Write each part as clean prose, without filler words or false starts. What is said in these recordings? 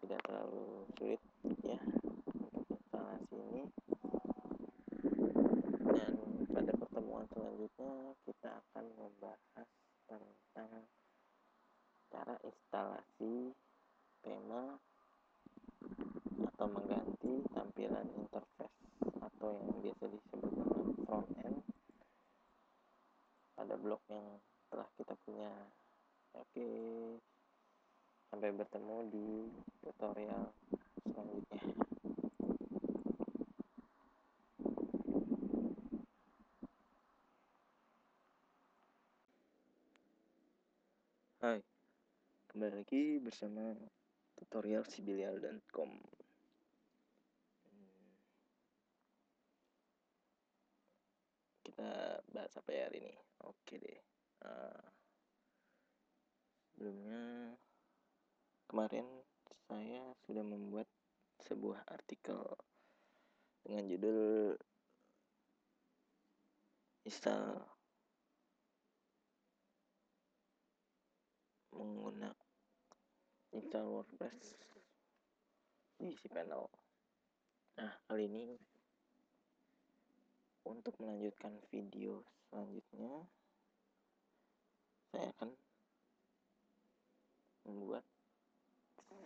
tidak terlalu sulit ya untuk instalasi ini. Dan pada pertemuan selanjutnya kita akan membahas tentang cara instalasi tema atau mengganti tampilan interface atau yang biasa disebut dengan front end pada blok yang telah kita punya. Oke, sampai bertemu di tutorial selanjutnya. Hai, kembali lagi bersama tutorial sibilial.com. Kita bahas apa ya hari ini? Oke deh. Sebelumnya, kemarin saya sudah membuat sebuah artikel dengan judul install WordPress di cPanel. Nah, kali ini untuk melanjutkan video selanjutnya, saya akan membuat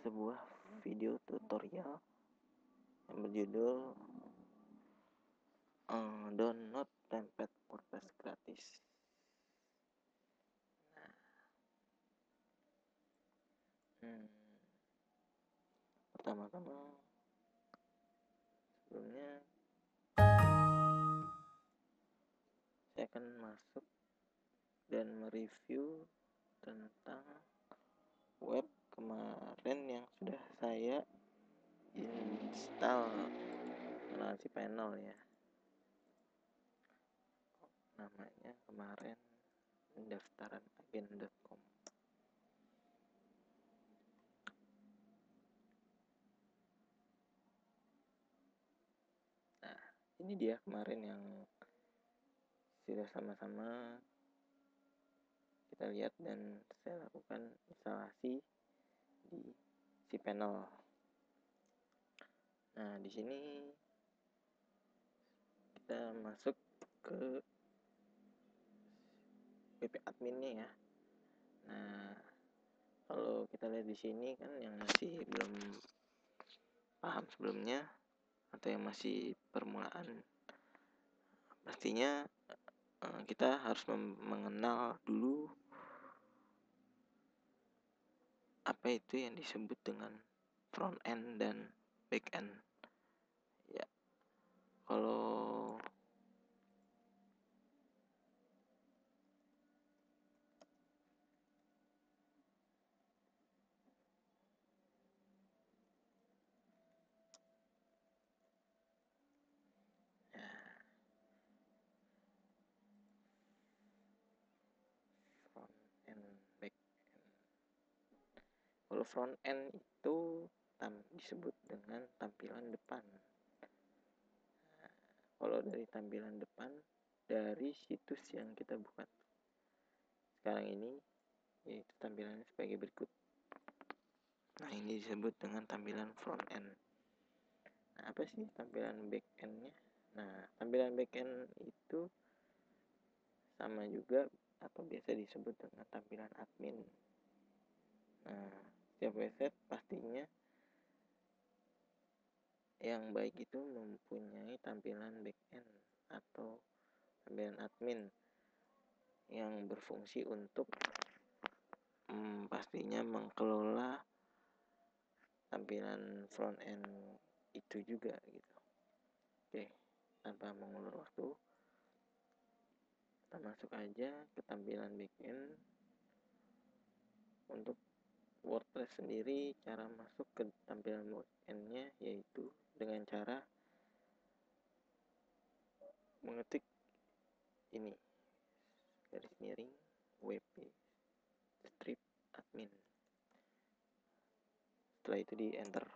sebuah video tutorial yang berjudul download template WordPress gratis. Pertama-tama sebelumnya saya akan masuk dan mereview tentang web kemarin yang sudah saya install melalui cPanel ya. Namanya kemarin pendaftaran agen.com. Nah, ini dia kemarin yang sudah sama-sama kita lihat dan saya lakukan instalasi di cPanel. Nah, di sini kita masuk ke WP adminnya ya. Nah, kalau kita lihat di sini kan yang masih belum paham sebelumnya atau yang masih permulaan, pastinya kita harus mengenal dulu apa itu yang disebut dengan front end dan back end. Ya, kalau front end, back end. Kalau front end itu disebut dengan tampilan depan. Nah, kalau dari tampilan depan dari situs yang kita buka sekarang ini, yaitu tampilannya sebagai berikut. Nah, ini disebut dengan tampilan front end. Nah, apa sih tampilan back end-nya? Nah, tampilan back end itu sama juga atau biasa disebut dengan tampilan admin. Nah, setiap website pastinya yang baik itu mempunyai tampilan back end atau tampilan admin yang berfungsi untuk pastinya mengelola tampilan front end itu juga gitu. Oke, tanpa mengulur waktu, kita masuk aja ke tampilan backend. Untuk WordPress sendiri, cara masuk ke tampilan backend-nya yaitu dengan cara mengetik ini, garis miring wp strip admin. Setelah itu di enter.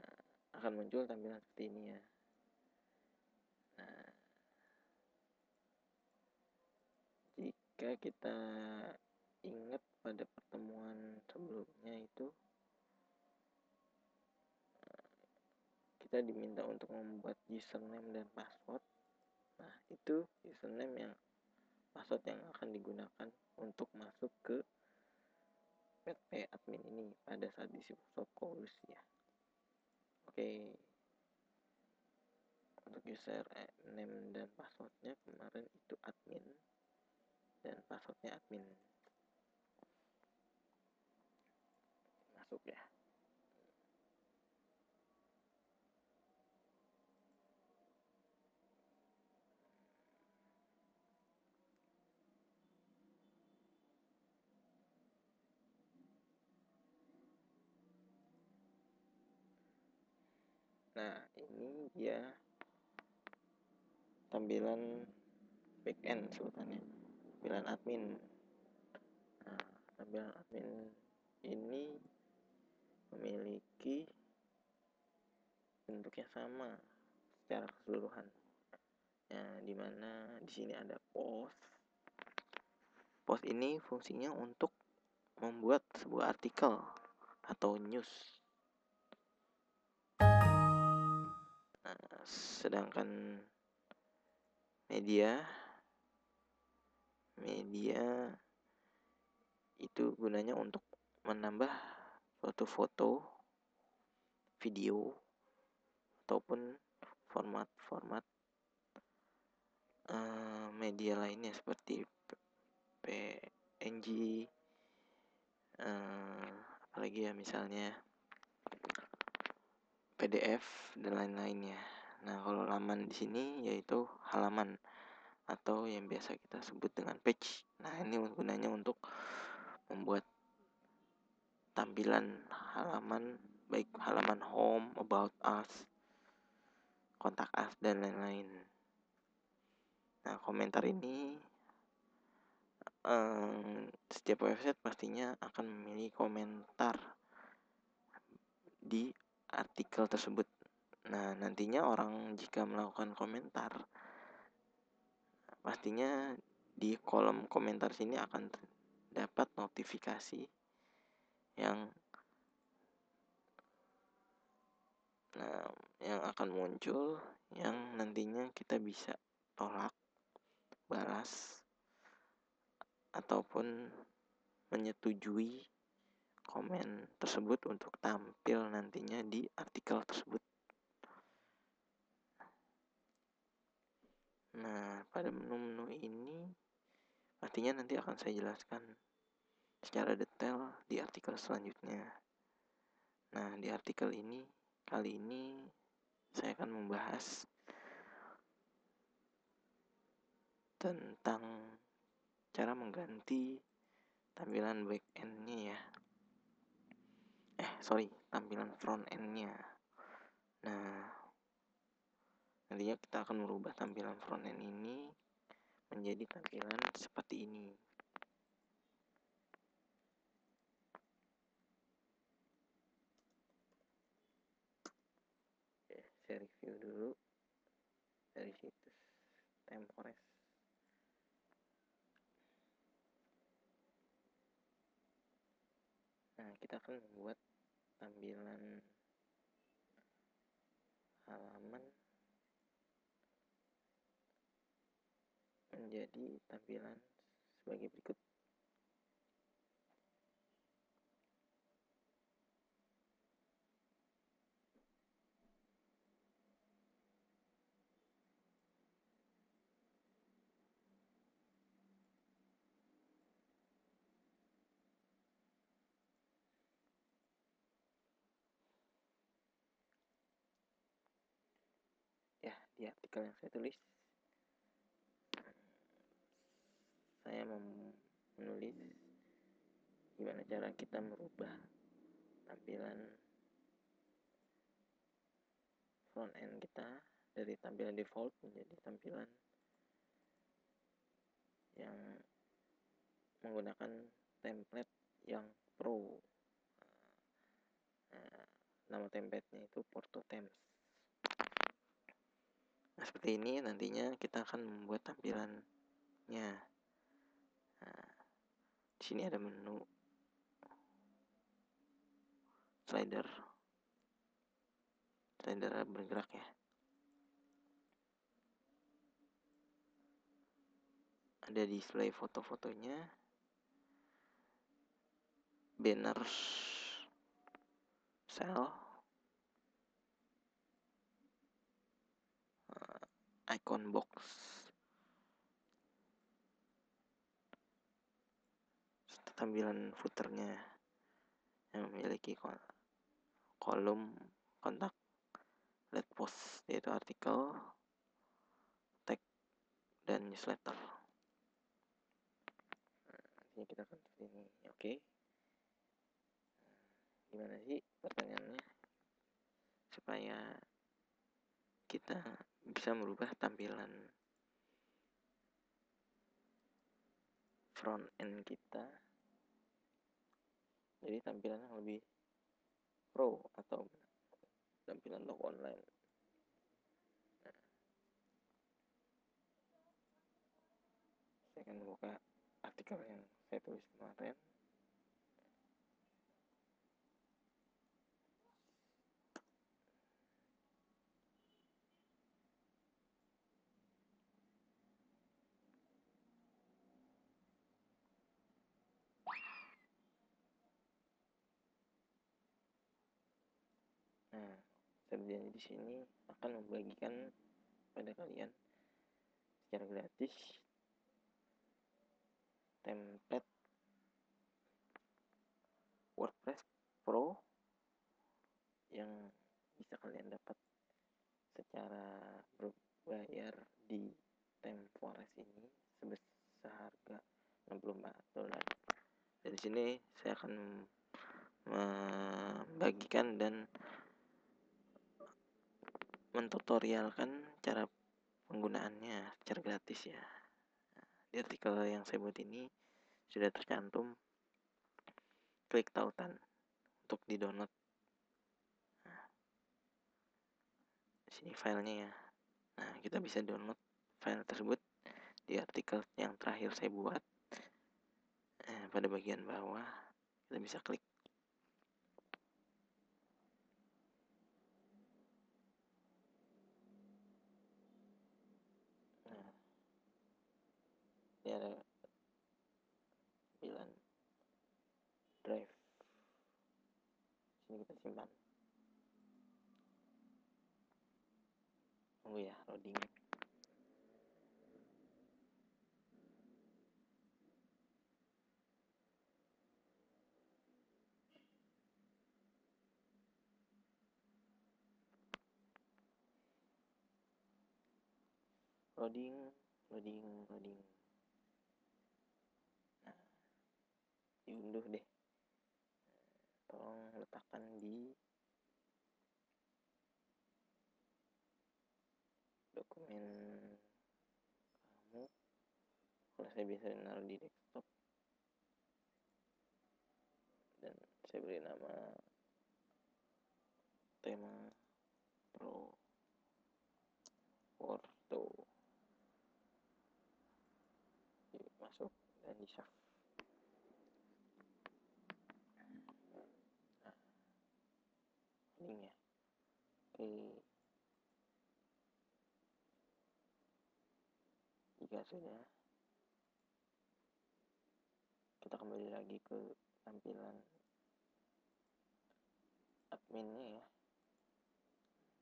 Nah, akan muncul tampilan seperti ini ya. Nah, jika kita ingat pada pertemuan sebelumnya itu kita diminta untuk membuat username dan password. Nah, itu username yang password yang akan digunakan untuk masuk ke PHP admin ini pada saat di Subcourse ya. Oke, untuk username dan passwordnya kemarin itu admin dan passwordnya admin. Masuk ya. Nah, ini dia tampilan backend sebutannya, tampilan admin. Nah, tampilan admin ini memiliki bentuk yang sama secara keseluruhan. Ya, dimana di sini ada post. Post ini fungsinya untuk membuat sebuah artikel atau news. Nah, sedangkan media itu gunanya untuk menambah suatu foto, video, ataupun format-format media lainnya seperti PNG, apalagi ya misalnya PDF dan lain-lainnya. Nah, kalau laman di sini yaitu halaman atau yang biasa kita sebut dengan page. Nah, ini gunanya untuk membuat tampilan halaman, baik halaman home, about us, kontak us, dan lain-lain. Nah, komentar ini setiap website pastinya akan memiliki komentar di artikel tersebut. Nah, nantinya orang jika melakukan komentar, pastinya di kolom komentar sini akan dapat notifikasi yang akan muncul, yang nantinya kita bisa tolak, balas, ataupun menyetujui komen tersebut untuk tampil nantinya di artikel tersebut. Nah, pada menu-menu ini pastinya nanti akan saya jelaskan secara detail di artikel selanjutnya. Nah, di artikel ini kali ini saya akan membahas tentang cara mengganti tampilan back-end-nya ya. Tampilan front-end-nya. Nah, nantinya kita akan merubah tampilan front-end ini menjadi tampilan seperti ini. Oke, saya review dulu dari situs Tempores. Nah, kita akan membuat tampilan halaman menjadi tampilan sebagai berikut. Ya, di artikel yang saya tulis, saya menulis gimana cara kita merubah tampilan front end kita dari tampilan default menjadi tampilan yang menggunakan template yang pro. Nama template-nya itu Porto Themes. Nah, seperti ini nantinya kita akan membuat tampilannya. Nah, di sini ada menu slider bergerak ya. Ada display foto-fotonya, banner, cell, icon box, tampilan footernya yang memiliki kolom kontak, lead post yaitu artikel, tag, dan newsletter. Ini kita akan seperti ini. Oke. Gimana sih pertanyaannya supaya kita bisa merubah tampilan front end kita jadi tampilan yang lebih pro atau tampilan toko online. Saya akan membuka artikel yang saya tulis kemarin. Nah, saya berjanji di sini akan membagikan pada kalian secara gratis template WordPress Pro yang bisa kalian dapat secara berbayar di ThemeForest ini sebesar harga $64. Dari sini saya akan membagikan dan mentutorialkan cara penggunaannya secara gratis ya. Di artikel yang saya buat ini sudah tercantum klik tautan untuk di-download. Nah, sini filenya ya. Nah, kita bisa download file tersebut di artikel yang terakhir saya buat. Pada bagian bawah kita bisa klik. Nah, ini ada tampilan drive. Sini kita simpan. Tunggu ya, loading. Loading. Nah, diunduh deh. Tolong letakkan di dokumen kamu. Kalau saya biasa naruh di desktop dan saya beri nama tema Pro Porto. Masuk dan di save. Nah, ini ya. Oke. Jika sudah, kita kembali lagi ke tampilan adminnya ya.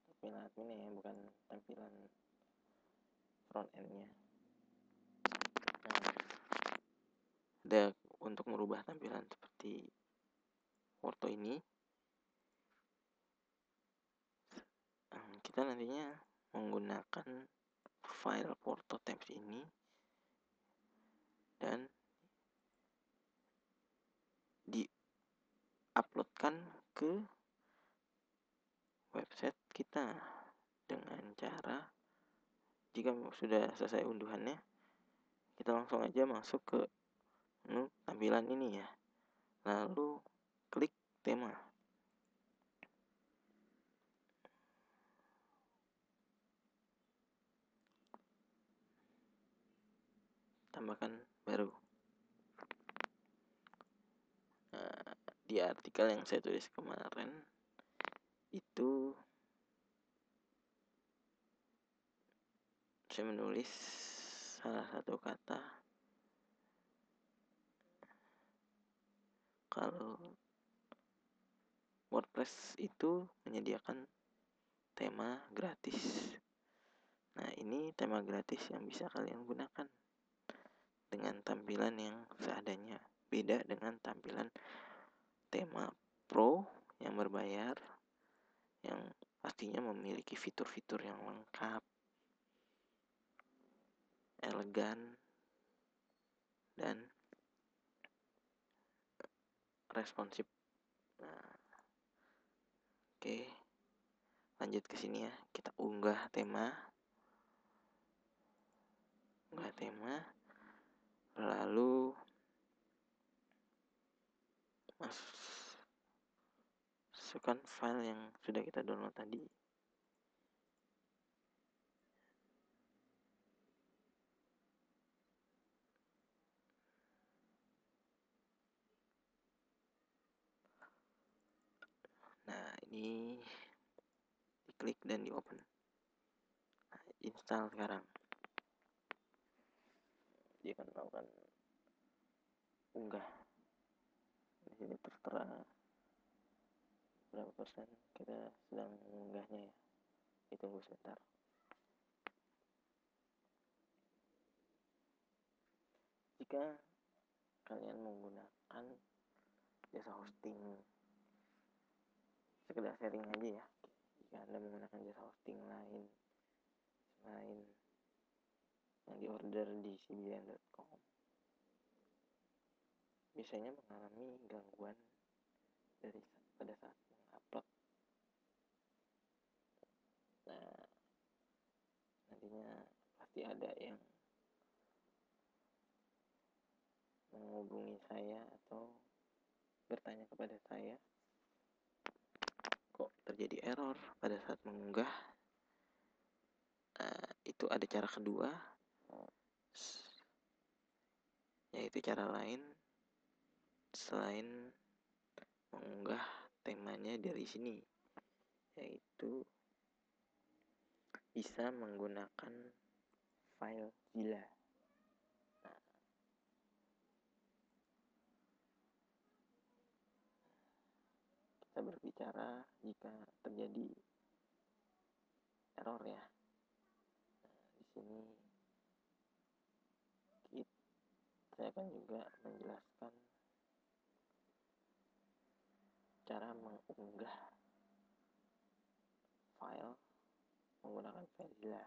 Tampilan adminnya ya, bukan tampilan front endnya. Nah, untuk merubah tampilan seperti foto ini, kita nantinya menggunakan file Porto Temps ini dan di-uploadkan ke website kita dengan cara, jika sudah selesai unduhannya, kita langsung aja masuk ke menu tampilan ini ya, lalu klik tema, tambahkan baru. Nah, di artikel yang saya tulis kemarin itu saya menulis salah satu kata kalau WordPress itu menyediakan tema gratis. Nah, ini tema gratis yang bisa kalian gunakan dengan tampilan yang seadanya. Beda dengan tampilan tema Pro yang berbayar, yang pastinya memiliki fitur-fitur yang lengkap, elegan, dan responsif. Nah, oke, lanjut ke sini ya. Kita unggah tema, lalu masukkan file yang sudah kita download tadi. Nah, ini diklik dan di open. Nah, install sekarang. Dia akan melakukan unggah. Di sini tertera berapa persen kita sedang mengunggahnya ya. Ditunggu sebentar. Jika kalian menggunakan jasa hosting, sekedar sharing aja ya, jika Anda menggunakan jasa hosting lain selain yang diorder di cbn.com, biasanya mengalami gangguan pada saat mengupload. Nah, nantinya pasti ada yang menghubungi saya atau bertanya kepada saya, kok terjadi error pada saat mengunggah. Itu ada cara kedua, yaitu cara lain selain mengunggah temanya dari sini, yaitu bisa menggunakan file Zilla. Nah, kita berbicara jika terjadi error ya. Nah, di sini saya akan juga menjelaskan cara mengunggah file menggunakan Filezilla.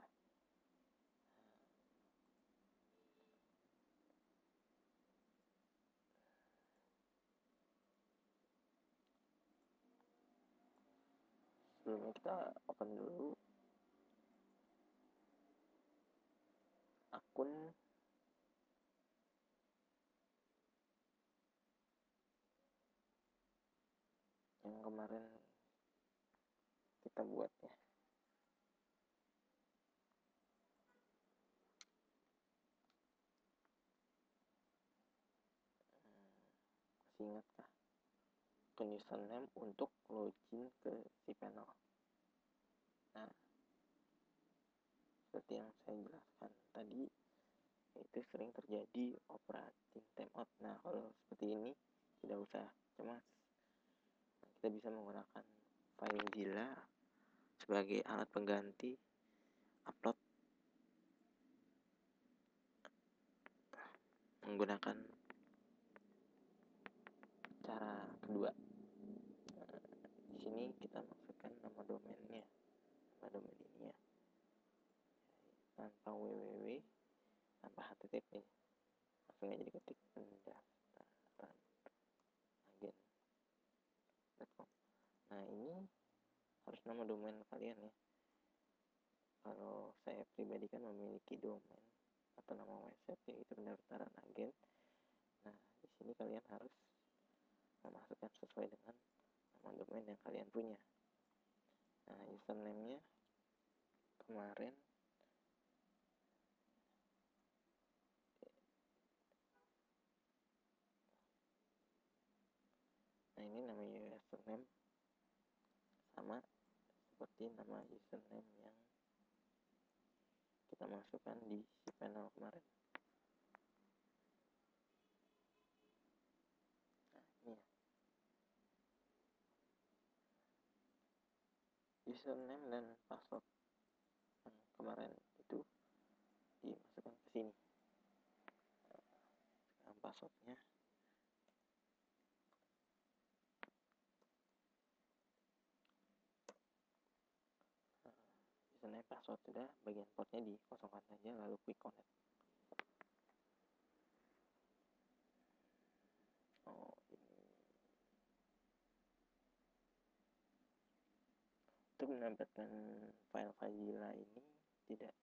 Sebelumnya kita open dulu akun yang kemarin kita buat ya. Masih ingatkah akun username untuk login ke cPanel? Nah, seperti yang saya jelaskan tadi, itu sering terjadi operating timeout. Nah, kalau seperti ini tidak usah cemas. Kita bisa menggunakan Filezilla sebagai alat pengganti upload menggunakan cara kedua. Di sini kita masukkan nama domainnya, nama domain ini ya, tanpa www, tanpa http, langsung aja diketik pendaftaran agen.com. Nah, ini harus nama domain kalian ya. Kalau saya pribadi kan memiliki domain atau nama website yaitu pendaftaran agen. Nah, di sini kalian harus memasukkan sesuai dengan nama domain yang kalian punya. Nah, username-nya kemarin Nah, ini nama username sama seperti nama username yang kita masukkan di cPanel kemarin. Nah, ini ya. Username dan password yang kemarin itu dimasukkan ke sini. Sekarang passwordnya username password sudah, bagian portnya dikosongkan saja, lalu quick connect. Oh, ini untuk mendapatkan file Filezilla ini tidak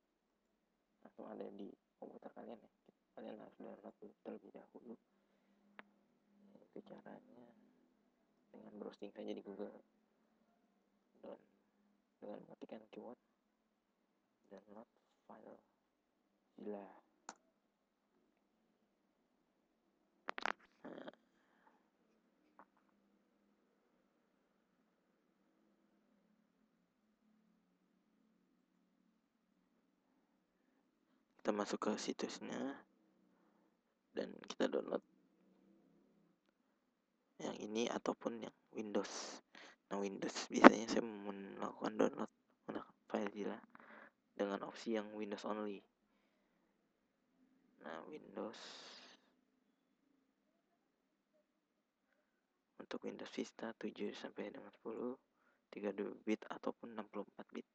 langsung ada di komputer kalian ya, kalian harus download terlebih dahulu. Itu caranya dengan browsing saja di Google dan dengan mengetikkan keyword download Filezilla. Nah, kita masuk ke situsnya dan kita download yang ini ataupun yang Windows. Nah, Windows biasanya saya melakukan download Filezilla dengan opsi yang Windows only. Nah, Windows untuk Windows Vista 7 sampai dengan 10, 32 bit ataupun 64 bit.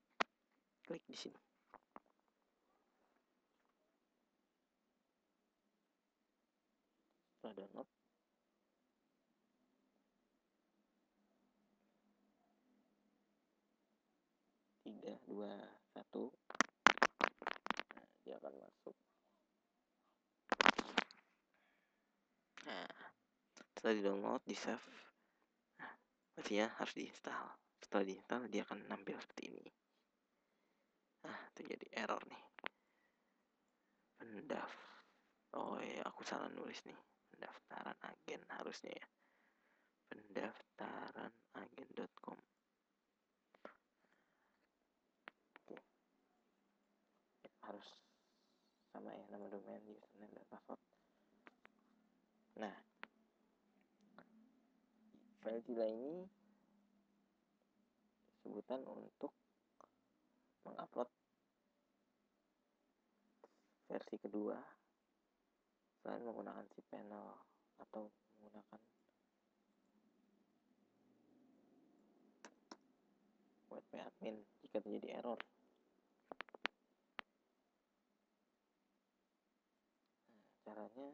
Klik di sini. Setelah download, 3, 2, 1, nah, dia akan masuk. Nah, setelah di download, di save, nah, pastinya harus diinstal. Setelah diinstal, dia akan nampil seperti ini. Nah, terjadi error nih. Oh ya, aku salah nulis nih. Pendaftaran agen harusnya ya. Pendaftaranagen.com. Oke. Harus sama ya, nama domain, username, dan password. Nah, Filezilla ini sebutan untuk mengupload versi kedua selain menggunakan cPanel atau menggunakan wp-admin jika terjadi error. Nah, caranya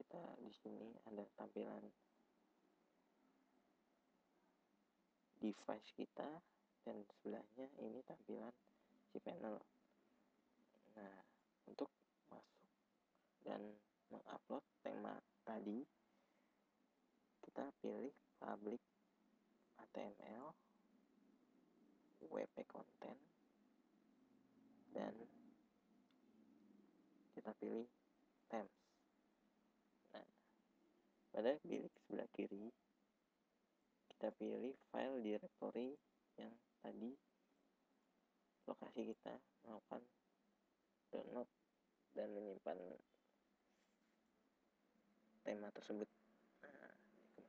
kita di sini ada tampilan device kita dan sebelahnya ini tampilan cPanel. Nah, untuk masuk dan mengupload tema tadi, kita pilih public HTML, WP content, dan kita pilih themes. Nah, pada bilik sebelah kiri kita pilih file directory yang tadi lokasi kita melakukan download dan menyimpan tema tersebut. Nah,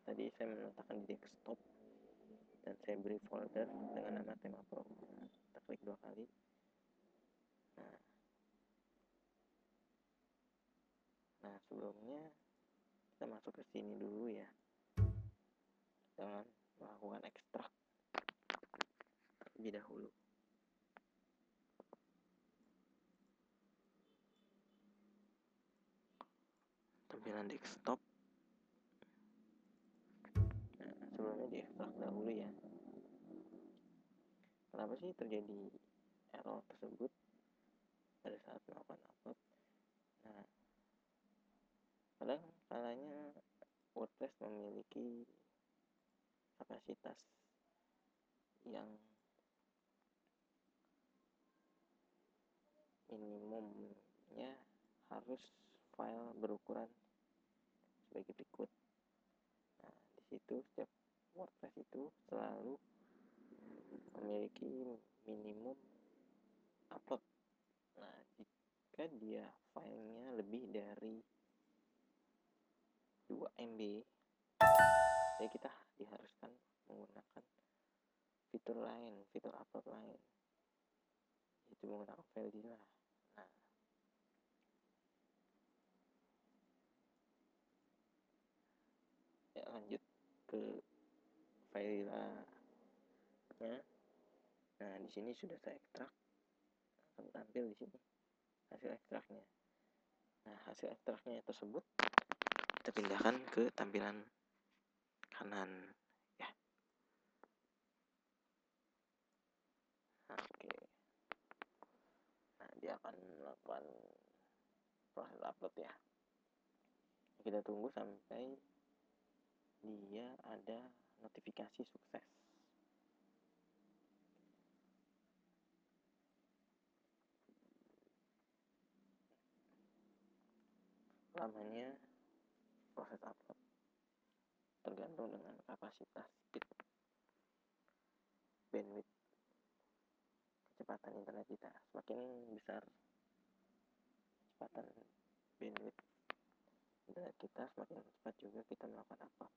tadi saya meletakkan di desktop dan saya beri folder dengan nama tema pro. Nah, kita klik 2 kali. Nah, sebelumnya kita masuk ke sini dulu ya, dengan melakukan ekstrak terlebih dahulu. Tampilan desktop. Nah, sebelumnya diekstrak dahulu ya. Kenapa sih terjadi error tersebut pada saat melakukan upload? Nah, kadang kalanya WordPress memiliki kapasitas yang minimumnya harus file berukuran sebagai berikut. Nah, di situ selalu memiliki minimum upload. Nah, jika dia filenya lebih dari 2 MB, ya kita diharuskan menggunakan fitur lain, fitur upload lain, yaitu menggunakan FileZilla. Nah, ya lanjut ke FileZilla-nya. Nah, di sini sudah saya ekstrak, akan tampil di sini hasil ekstraknya. Nah, hasil ekstraknya tersebut kita pindahkan ke tampilan kanan ya. Nah, oke. Nah, dia akan melakukan proses upload ya. Kita tunggu sampai dia ada notifikasi sukses. Lamanya proses upload tergantung dengan kapasitas speed, bandwidth, kecepatan internet kita. Semakin besar kecepatan bandwidth internet kita, semakin cepat juga kita melakukan upload.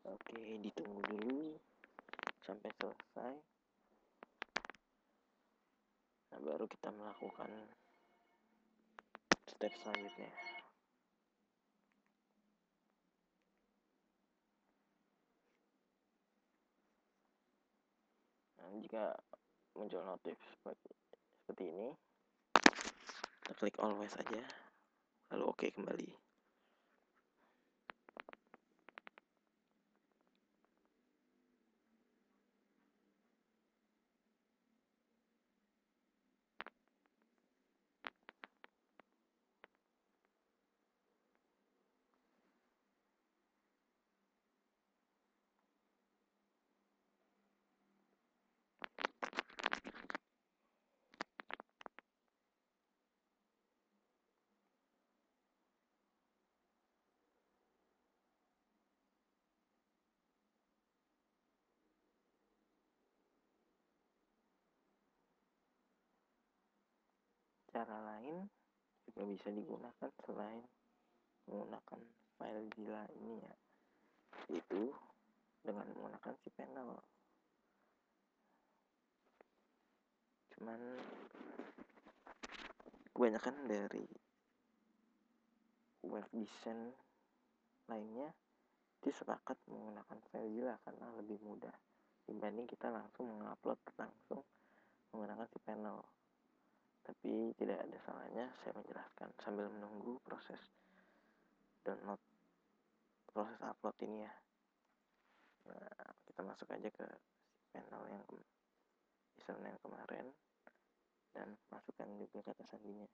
Oke, ditunggu dulu sampai selesai. Nah, baru kita melakukan step selanjutnya. Nah, jika muncul notif seperti ini, kita klik always aja, lalu oke kembali. Cara lain juga bisa digunakan selain menggunakan FileZilla ini ya, yaitu dengan menggunakan cPanel. Cuman kebanyakan dari web design lainnya disepakat menggunakan FileZilla karena lebih mudah dibanding kita langsung mengupload langsung menggunakan cPanel. Tapi tidak ada salahnya saya menjelaskan sambil menunggu proses download, proses upload ini ya. Nah, kita masuk aja ke panel yang username kemarin dan masukkan juga kata sandinya.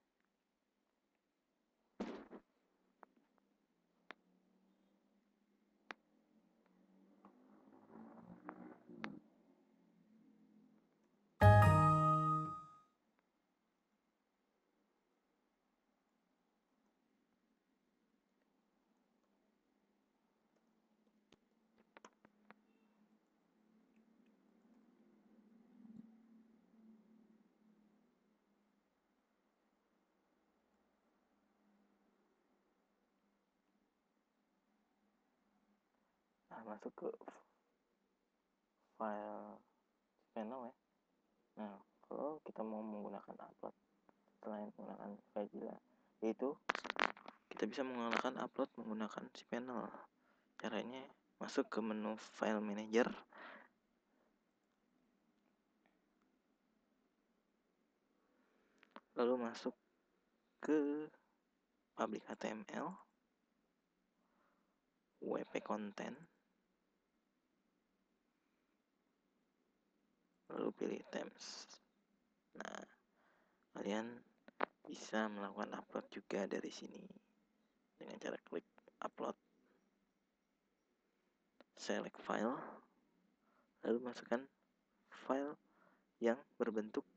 Nah, masuk ke file panel ya. Nah, kalau kita mau menggunakan upload selain menggunakan FileZilla, yaitu kita bisa menggunakan upload menggunakan cPanel. Caranya masuk ke menu File Manager, lalu masuk ke Public HTML, WP Content, lalu pilih Themes. Nah, kalian bisa melakukan upload juga dari sini dengan cara klik upload, select file, lalu masukkan file yang berbentuk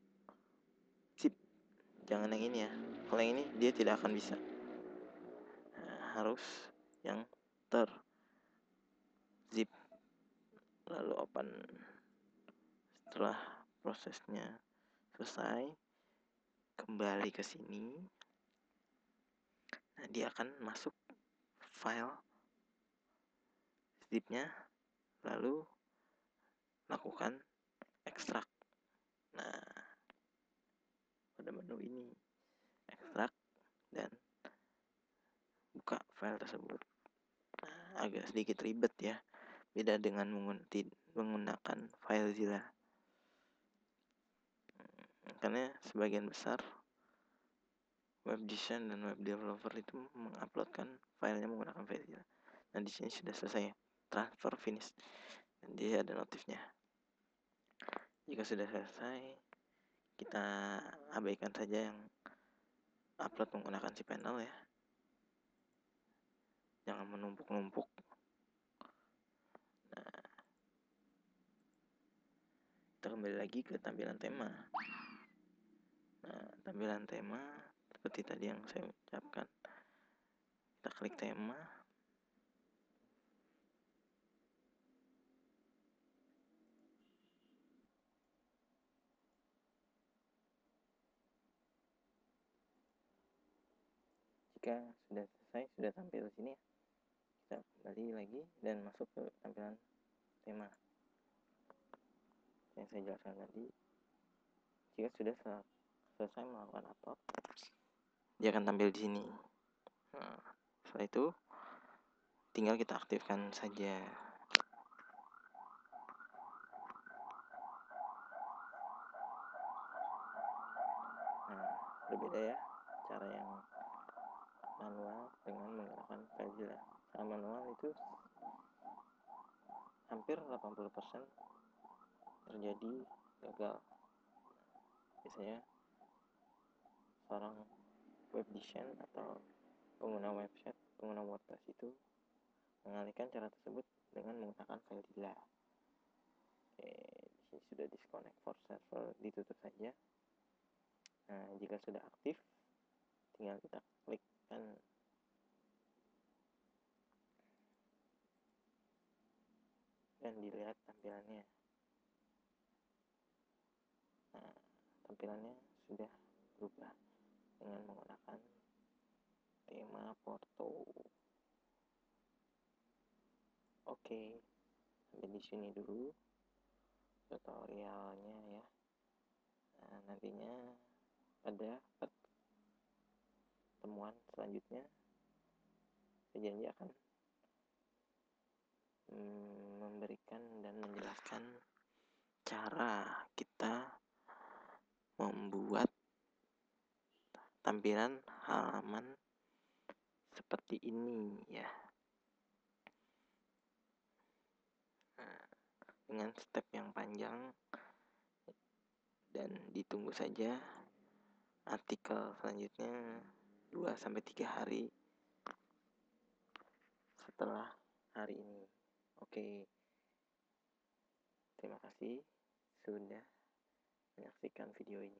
zip. Jangan yang ini ya, kalau yang ini dia tidak akan bisa. Nah, harus yang zip, lalu open. Setelah prosesnya selesai, kembali ke sini. Nah, dia akan masuk file zipnya, lalu lakukan ekstrak. Nah, pada menu ini ekstrak dan buka file tersebut. Nah, agak sedikit ribet ya, beda dengan menggunakan FileZilla. Karena sebagian besar web design dan web developer itu menguploadkan filenya menggunakan FileZilla. Nah, di sini sudah selesai ya, transfer finish, dan dia ada notifnya. Jika sudah selesai, kita abaikan saja yang upload menggunakan cPanel ya, jangan menumpuk-numpuk. Nah, kita kembali lagi ke tampilan tema. Nah, tampilan tema seperti tadi yang saya ucapkan, kita klik tema. Jika sudah selesai, sudah tampil di sini ya, kita kembali lagi dan masuk ke tampilan tema yang saya jelaskan tadi. Jika sudah selesai melakukan upload, dia akan tampil di sini. Nah, setelah itu tinggal kita aktifkan saja. Nah, berbeda ya cara yang manual dengan menggunakan FileZilla. Cara manual itu hampir 80% terjadi gagal. Biasanya seorang web design atau pengguna website, pengguna WordPress itu mengalihkan cara tersebut dengan menggunakan FileZilla. Oke, di sini sudah disconnect for server, ditutup saja. Nah, jika sudah aktif, tinggal kita klikkan dan dilihat tampilannya. Nah, tampilannya sudah berubah dengan menggunakan tema Porto. Oke, sampai di sini dulu tutorialnya ya. Nah, nantinya pada pertemuan selanjutnya saya janji akan memberikan dan menjelaskan cara kita membuat tampilan halaman seperti ini ya. Nah, dengan step yang panjang, dan ditunggu saja artikel selanjutnya 2-3 hari setelah hari ini. Oke, terima kasih sudah menyaksikan video ini.